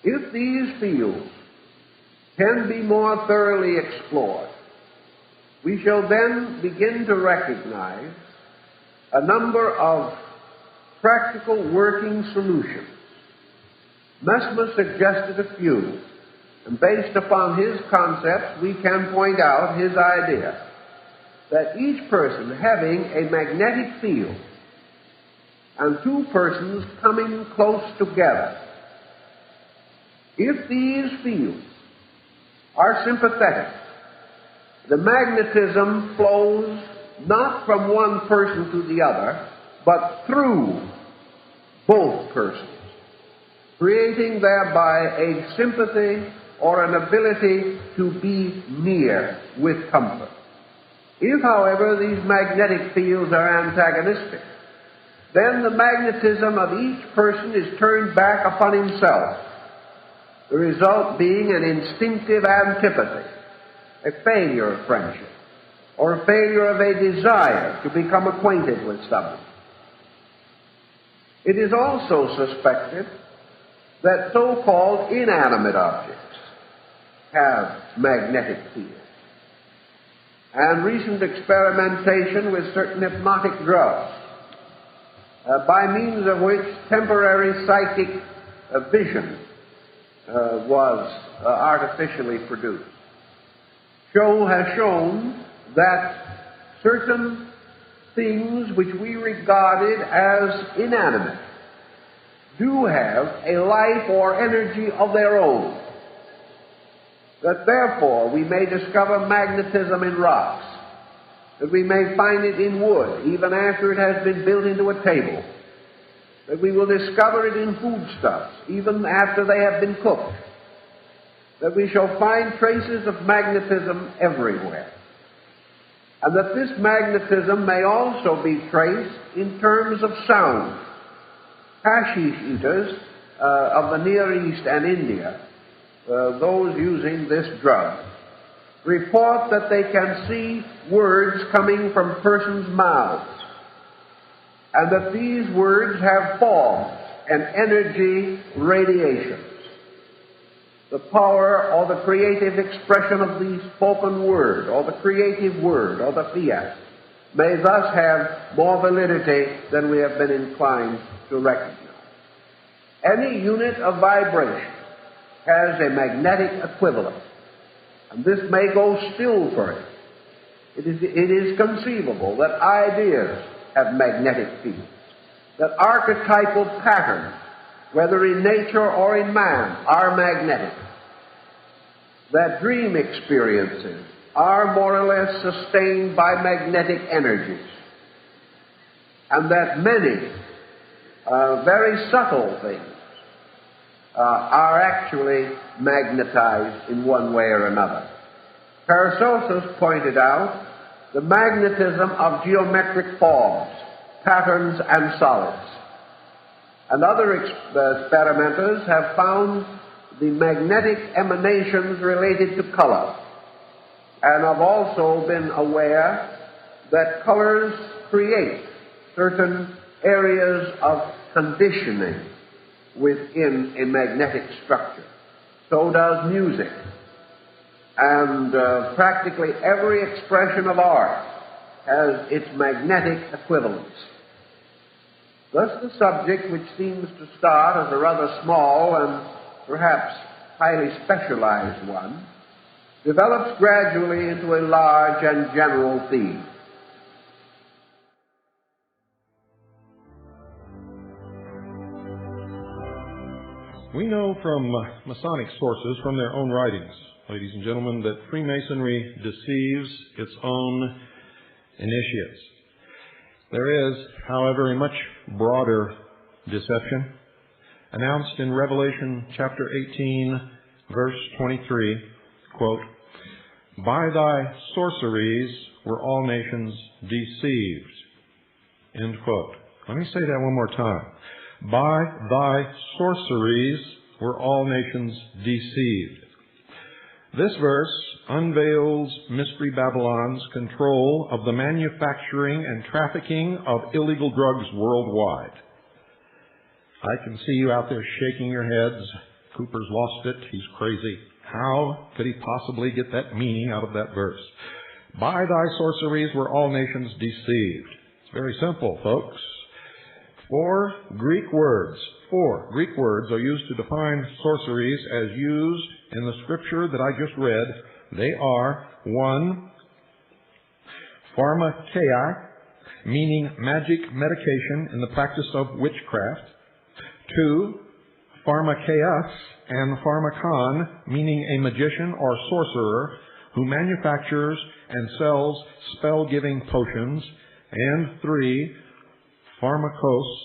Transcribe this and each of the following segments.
If these fields can be more thoroughly explored, we shall then begin to recognize a number of practical working solutions. Mesmer suggested a few, and based upon his concepts, we can point out his idea that each person having a magnetic field and two persons coming close together, if these fields are sympathetic, the magnetism flows not from one person to the other, but through both persons, creating thereby a sympathy or an ability to be near with comfort. If, however, these magnetic fields are antagonistic, then the magnetism of each person is turned back upon himself, the result being an instinctive antipathy, a failure of friendship, or a failure of a desire to become acquainted with someone. It is also suspected that so-called inanimate objects have magnetic fields. And recent experimentation with certain hypnotic drugs, by means of which temporary psychic vision was artificially produced, has shown that certain things which we regarded as inanimate do have a life or energy of their own. That therefore we may discover magnetism in rocks, that we may find it in wood even after it has been built into a table, that we will discover it in foodstuffs even after they have been cooked, that we shall find traces of magnetism everywhere, and that this magnetism may also be traced in terms of sound. Hashish eaters of the Near East and India, those using this drug, report that they can see words coming from persons' mouths, and that these words have forms and energy radiations. The power or the creative expression of the spoken word, or the creative word, or the fiat, may thus have more validity than we have been inclined to recognize. Any unit of vibration has a magnetic equivalent, and this may go still further. It is conceivable that ideas have magnetic fields, that archetypal patterns, whether in nature or in man, are magnetic, that dream experiences are more or less sustained by magnetic energies, and that many very subtle things are actually magnetized in one way or another. Paracelsus pointed out the magnetism of geometric forms, patterns, and solids. And other experimenters have found the magnetic emanations related to color, and have also been aware that colors create certain areas of conditioning within a magnetic structure. So does music. And practically every expression of art has its magnetic equivalence. Thus the subject, which seems to start as a rather small and perhaps highly specialized one, develops gradually into a large and general theme. We know from Masonic sources, from their own writings, ladies and gentlemen, that Freemasonry deceives its own initiates. There is, however, a much broader deception announced in Revelation chapter 18, verse 23, quote, "By thy sorceries were all nations deceived," end quote. Let me say that one more time. By thy sorceries were all nations deceived. This verse unveils Mystery Babylon's control of the manufacturing and trafficking of illegal drugs worldwide. I can see you out there shaking your heads. Cooper's lost it. He's crazy. How could he possibly get that meaning out of that verse? By thy sorceries were all nations deceived. It's very simple, folks. Four Greek words are used to define sorceries as used in the scripture that I just read. They are: 1, pharmakeia, meaning magic medication in the practice of witchcraft. 2, pharmakeias and pharmakon, meaning a magician or sorcerer who manufactures and sells spell-giving potions. And 3, pharmakos,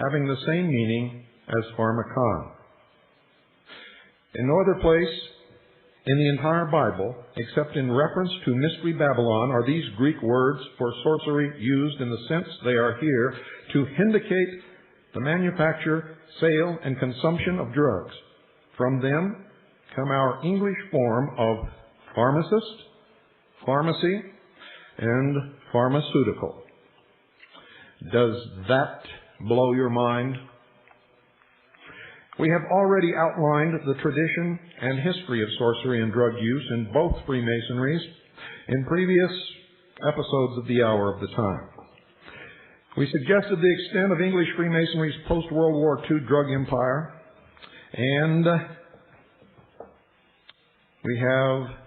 having the same meaning as pharmakon. In no other place in the entire Bible, except in reference to Mystery Babylon, are these Greek words for sorcery used in the sense they are here to indicate the manufacture, sale, and consumption of drugs. From them come our English form of pharmacist, pharmacy, and pharmaceutical. Does that blow your mind? We have already outlined the tradition and history of sorcery and drug use in both Freemasonries in previous episodes of the Hour of the Time. We suggested the extent of English Freemasonry's post-World War II drug empire, and we have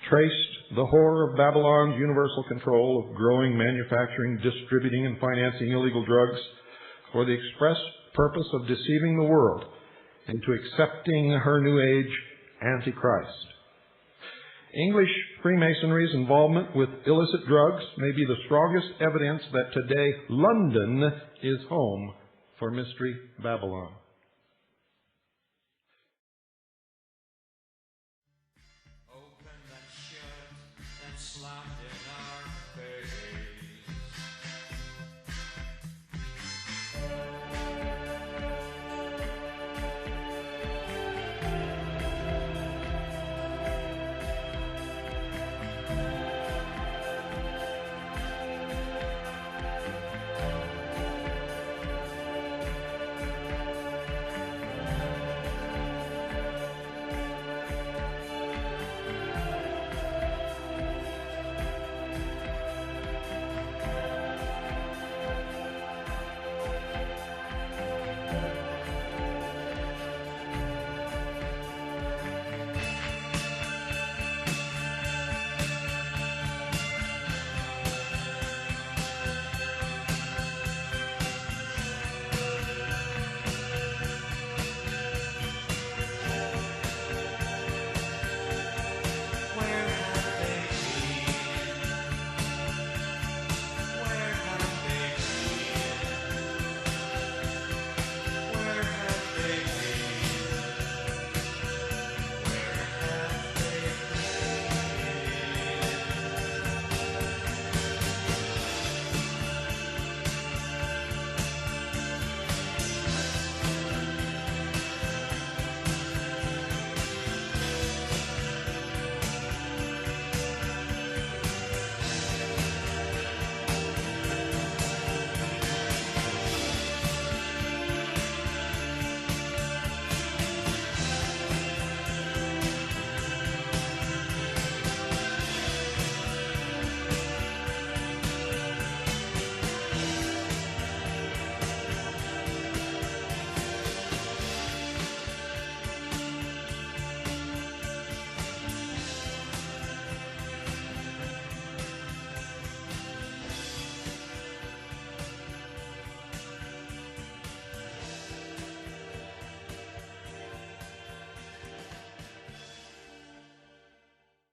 traced the horror of Babylon's universal control of growing, manufacturing, distributing, and financing illegal drugs for the express purpose of deceiving the world into accepting her New Age Antichrist. English Freemasonry's involvement with illicit drugs may be the strongest evidence that today London is home for Mystery Babylon. Open that shirt and slap